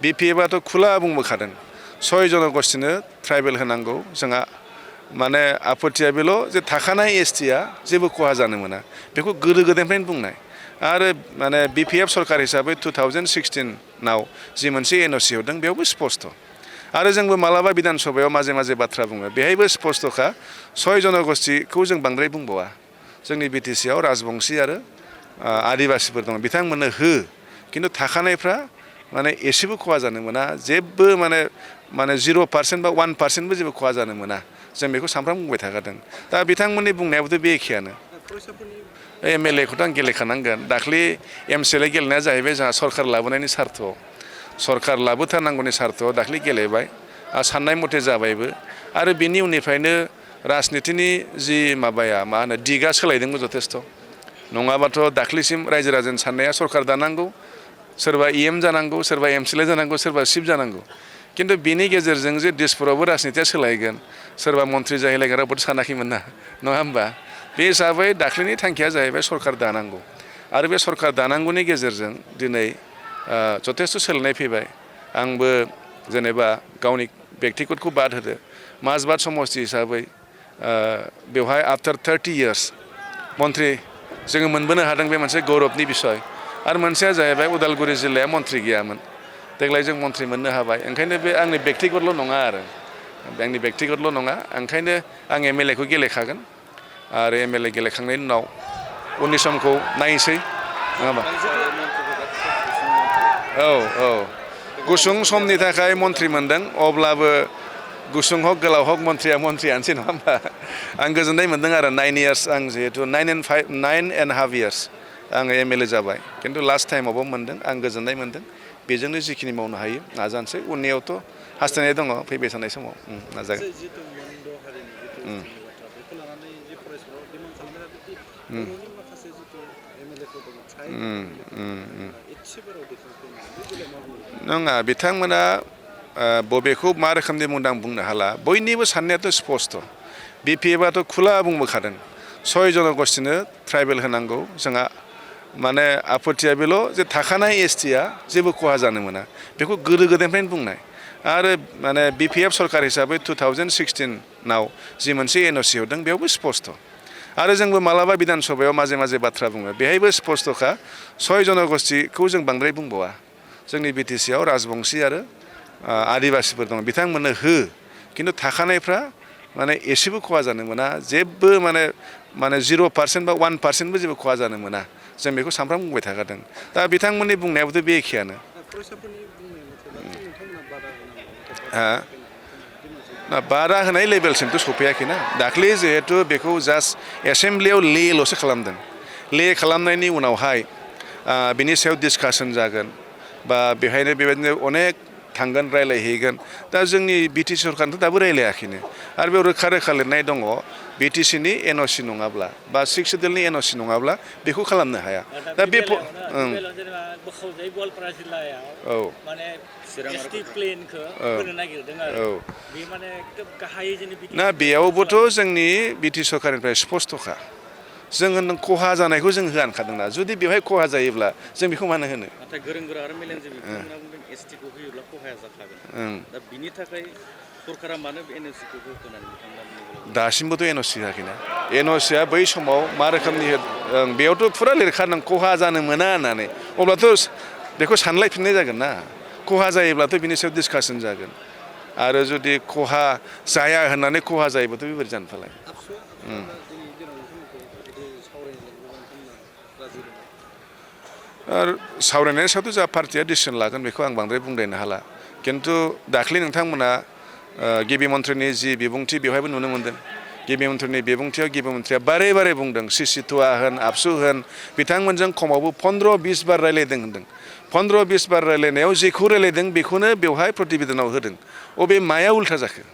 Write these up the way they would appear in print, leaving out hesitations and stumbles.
BPFआथ' खुला बुंबोखादों 6 जनगोष्ठीनो ट्राइबेल होनांगौ जोंहा माने आपत्तिया बेल' जे थाखानाय एसटिया जेबो खहा जानो मोना बेखौ गोदो गोदायनिफ्रायनो बुंनाय आरो माने BPF सरकार हिसाबै 2016 जि मोनसे एनअसि होदों बेयावबो स्पष्ट आरो जोंबो मालाबा बिधान सभायाव माजे माजे बाथ्रा बुङो बेहायबो स्पष्टखा 6 जनगोष्ठीखौ जों बांद्राय बुंबावा जोंनि बिटिसिआव राजबंशी आरो आदिबासिफोर दङ बिथांमोननो हो किन्तु थाखानायफ्रा माने एसेबो खहा जानो मोना जेबो माने 0% बा 1%बो जेबो खहा जानो मोना जों बेखौ सानफ्रामबो बुंबाय थाखादों दा बिथांमोननि बुंनायाबोथ' बे एखेयानो एमएलएखौथ' आं गेलेखानांगोन दाख्लि एमसिएलए गेलेनाया जाहैबाय जोंहा सरकार लाबोनायनि सार्थ सरकार लाबोथारनांगौनि सार्थआव दाख्लि गेलेबाय साननाय मथे जाबायबो आरो बेनि उननिफ्रायनो राजनितिनि जि माबाया मा होनो दिगा सोलायदोंबो जथेस्थ' नङाबाथ' दाख्लिसिम रायजो राजानि साननाया सरकार दानांगौ सोरबा इएम जानांगौ सोरबा एमसिएलए जानांगौ सोरबा चिफ जानांगौ किन्तु बेनि गेजेरजों जे दिसपुरावबो राजनितिया सोलायगोन सोरबा मन्थ्रि जाहैलायगोन रावबोथ' सानाखैमोन ना नङा होमबा बे हिसाबै दाख्लिनि थांखिया जाहैबाय सरकार दानांगौ आरो बे सरकार दानांगौनि गेजेरजों दिनै जथेस्थ' सोलायनाय फैबाय आंबो जेनेबा गावनि बेक्तिगतखौ बाद होदो माजबाद समष्टि हिसाबै बेवहाय आफ्टार 30 years मन्थ्रि जोङो मोनबोनो हादों बे मोनसे गौरबनि बिसय आरो मोनसेया जाहैबाय उदालगुरि जिल्लाया मन्थ्रि गैयामोन देग्लाय जों मन्थ्रि मोननो हाबाय ओंखायनो बे आंनि बेक्तिगतल' नङा आरो आंनि बेक्तिगतल' नङा ओंखायनो आं एमएलएखौ गेलेखागोन आरो एमएलए गेलेखांनायनि उनाव उननि समखौ नायनोसै नङा होमबा औ गुसुं समनि थाखाय मन्थ्रि मोनदों अब्लाबो गुसुं हक गोलाव हक मन्थ्रिया मन्थ्रियानोसै नङा होमबा आं गोजोननाय मोनदों आरो 9 years आं जिहेतु 9.5 years आङो एमएलए जाबाय किन्तु लास्ट टाइमावबो मोनदों आं गोजोननाय मोनदों बेजोंनो जिखिनि मावनो हायो नाजानोसै उननियावथ' हास्थायनाय दङ फैबाय थानाय समाव नाजागोन नङा बिथांमोना बबेखौ मा रोखोमनि बुंदों आं बुंनो हाला बयनिबो साननायाथ' स्पष्ट BPFआथ' खुला बुंबोखादों 6 जनगोष्ठीनो ट्राइबेल होनांगौ जोंहा माने आपत्तिया बेल' जे थाखानाय एसटिया जेबो खहा जानो मोना बेखौ गोदो गोदायनिफ्रायनो बुंनाय आरो माने BPF सरकार हिसाबै 2016 जि मोनसे एनअसि होदों बेयावबो स्पष्ट आरो जोंबो मालाबा बिधान सभायाव माजे माजे बाथ्रा बुङो बेहायबो स्पष्टखा 6 जनगोष्ठीखौ जों बांद्राय बुंबावा जोंनि बिटिसिआव राजबंशी आरो आदिबासिफोर दङ बिथांमोननो हो किन्तु थाखानायफ्रा माने एसेबो खहा जानो मोना जेबो माने 0% बा 1%बो जेबो खहा जानो मोना जों बेखौ सानफ्रामबो बुंबाय थाखादों दा बिथांमोननि बुंनायाबोथ' बे एखेयानो बादा होनाय लेभेलसिमथ' सफैयाखैना दाख्लि जिहेतु बेखौ जास्ट एसेमब्लियाव लेल'सो खालामदों ले खालामनायनि उनावहाय बिनि सायाव डिसकासन जागोन बा बेहायनो बेबायदिनो अनेक थांगोन रायलायहैगोन दा जोंनि बिटिसि सरकारथ' दाबो रायलायाखैनो आरो बेयाव रोखा रोखा लिरनाय दङ बिटिसिनि एनअसि नङाब्ला बा 6 सिडुलनि एनअसि नङाब्ला बेखौ खालामनो हाया दा बे ना बेयावबोथ' जोंनि बिटिसि सरकारनिफ्राय स्पष्टखा जोङो नों खहा जानायखौ जों होनखादोंना जुदि बेवहाय खहा जायोब्ला जों बेखौ मानो होनो नाथाय गोरों गोरा आरो मेलेमजिबि बिथांमोना बुंदों एसटिखौ होयोब्ला खहाया जाखागोन दा बिनि थाखाय सरकारा मानो एनअसिखौ होनानै बिथांमोना दासिमबोथ' एनअसि होआखैना एनअसिया बै समाव मा रोखोमनि बेयावथ' फुरा लिरखादों खहा जानो मोना होननानै अब्लाथ' बेखौ सानलायफिननाय जागोन ना खहा जायोब्लाथ' बिनि सायाव डिसकासन जागोन आरो जुदि खहा जाया होननानै खहा जायोबाथ' बेबायदि जानो फालाय आरो सावरायनायनि सायावथ' जा पार्टिया डिसिसन लागोन बेखौ आं बांद्राय बुंद्रायनो हाला किन्तु दाख्लि नोंथांमोना गिबि मन्थ्रिनि जि बिबुंथि बेवहायबो नुनो मोनदों गिबि मन्थ्रिनि बिबुंथियाव गिबि मन्थ्रिया बारे बारे बुंदों सिसिटुआ होन आबसु होन बिथांमोनजों खमावबो 15-20 बार रायलायदों होनदों 15-20 बार रायलायनायाव जेखौ रायलायदों बेखौनो बेवहाय प्रतिवेदनाव होदों अबे माया उल्था जाखो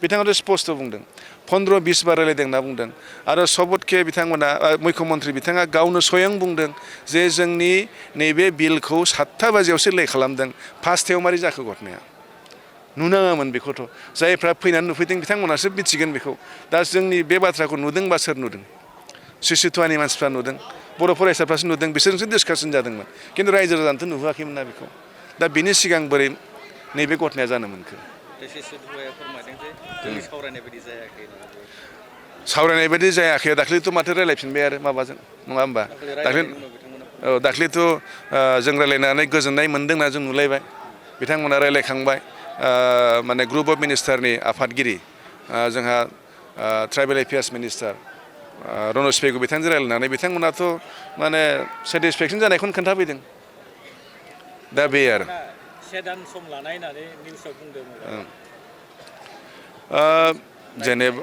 बिथाङाथ' स्पष्ट बुंदों 15-20 बार रायलायदों होनना बुंदों आरो सबतके बिथांमोना मुख्यमन्त्रि बिथाङा गावनो स्वयं बुंदों जे जोंनि नैबे बिलखौ 7टा बाजियावसो ले खालामदों 5टायाव मारै जाखो घटनाया नुनाङामोन बेखौथ' जायफ्रा फैनानै नुफैदों बिथांमोनासो मिथिगोन बेखौ दा जोंनि बे बाथ्राखौ नुदोंबा सोर नुदों सिसिटुआनि मानसिफ्रा नुदों बर' फरायसाफ्रासो नुदों बिसोरजोंसो डिसकासन जादोंमोन किन्तु रायजो राजानोथ' नुहोआखैमोन ना बेखौ दा बिनि सिगां बोरै नैबे घटनाया जानो मोनखो फोरमायदों जे जोंनि सावरायनाय बायदि जायाखै सावरायनाय बायदि जायाखै दाख्लैथ' माथो रायलायफिनबाय आरो माबाजों नङा होमबा दाख्लै औ दाख्लैथ' जों रायलायनानै गोजोननाय मोनदों होनना जों नुलायबाय बिथांमोना रायलायखांबाय माने ग्रुप अफ मिनिस्टारनि आफादगिरि जोंहा ट्राइबेल एफेयार्स मिनिस्टार रनज पेगु बिथांजों रायलायनानै बिथांमोनाथ' माने सेटिसफेक्सन जानायखौनो खोन्थाफैदों दा बे आरो से दान सम लानाय होननानै निउसाव बुंदों जेनेबा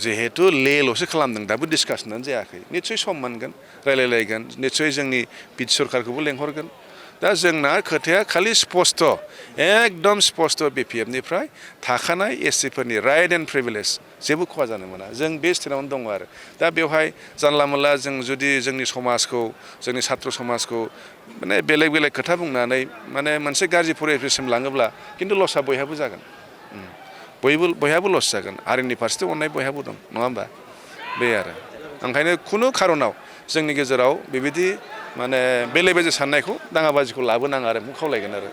जिहेतु लेल'सो खालामदों दाबो डिसकासनानो जायाखै निस्सय सम मोनगोन रायलायलायगोन निस्सय जोंनि बिटि सरकारखौबो लेंहरगोन दा जोंना खोथाया खालि स्पस्ट एकदम स्पस्ट बिपिएफनिफ्राय थाखानाय एससिफोरनि राइट एन्ड प्रिभिलेज जेबो खहा जानो मोना जों बे स्टेटआवनो दङ आरो दा बेवहाय जानला मोनला जों जुदि जोंनि समाजखौ जोंनि सात्र समाजखौ माने बेलेग बेलेग खोथा बुंनानै माने मोनसे गाज्रि परिबेससिम लाङोब्ला खिन्थु लसआ बयहाबो जागोन बयहाबो लस जागोन हारिनि फारसेथ' अननाय बयहाबो दं नङा होमबा बे आरो ओंखायनो खुनु खार'नाव जोंनि गेजेराव बेबायदि माने बेले बेजे साननायखौ दाङाबाजिखौ लाबोनाङा आरो खावलायगोन आरो